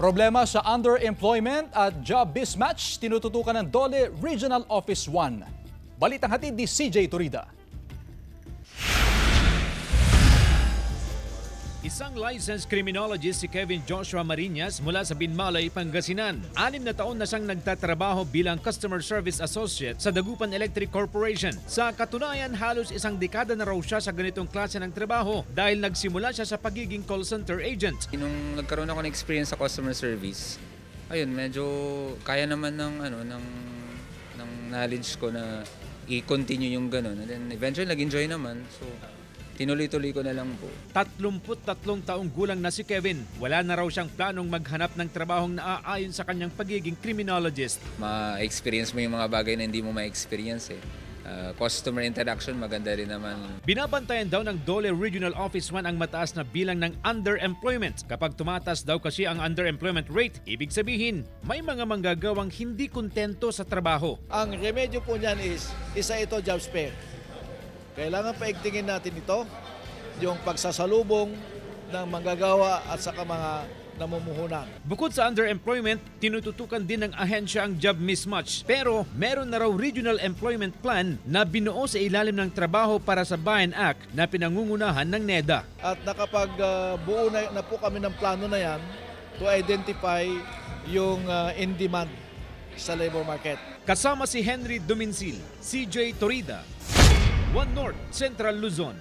Problema sa underemployment at job mismatch tinututukan ng Dole Regional Office 1. Balitang hatid ni CJ Torida. Isang licensed criminologist si Kevin Joshua Marinas mula sa Binmalay, Pangasinan. 6 na taon na siyang nagtatrabaho bilang Customer Service Associate sa Dagupan Electric Corporation. Sa katunayan, halos isang dekada na raw siya sa ganitong klase ng trabaho dahil nagsimula siya sa pagiging call center agent. Nung nagkaroon ako ng experience sa customer service, ayun, medyo kaya naman ng knowledge ko na i-continue yung ganun. And then eventually nag-enjoy naman. So tinuloy-tuloy ko na lang po. 33 taong gulang na si Kevin. Wala na raw siyang planong maghanap ng trabahong naaayon sa kanyang pagiging criminologist. Ma-experience mo yung mga bagay na hindi mo ma-experience eh. Customer interaction, maganda rin naman. Binabantayan daw ng Dole Regional Office 1 ang mataas na bilang ng underemployment. Kapag tumatas daw kasi ang underemployment rate, ibig sabihin, may mga manggagawang hindi kontento sa trabaho. Ang remedyo po niyan is, isa ito, job spare. Kailangan paigtingin natin ito, yung pagsasalubong ng manggagawa at saka mga namumuhunan. Bukod sa underemployment, tinututukan din ng ahensya ang job mismatch. Pero meron na raw Regional Employment Plan na binuo sa ilalim ng trabaho para sa Bayan Act na pinangungunahan ng NEDA. At nakapagbuo na po kami ng plano na yan to identify yung in-demand sa labor market. Kasama si Henry Duminsil, CJ Torida, One North, Central Luzon.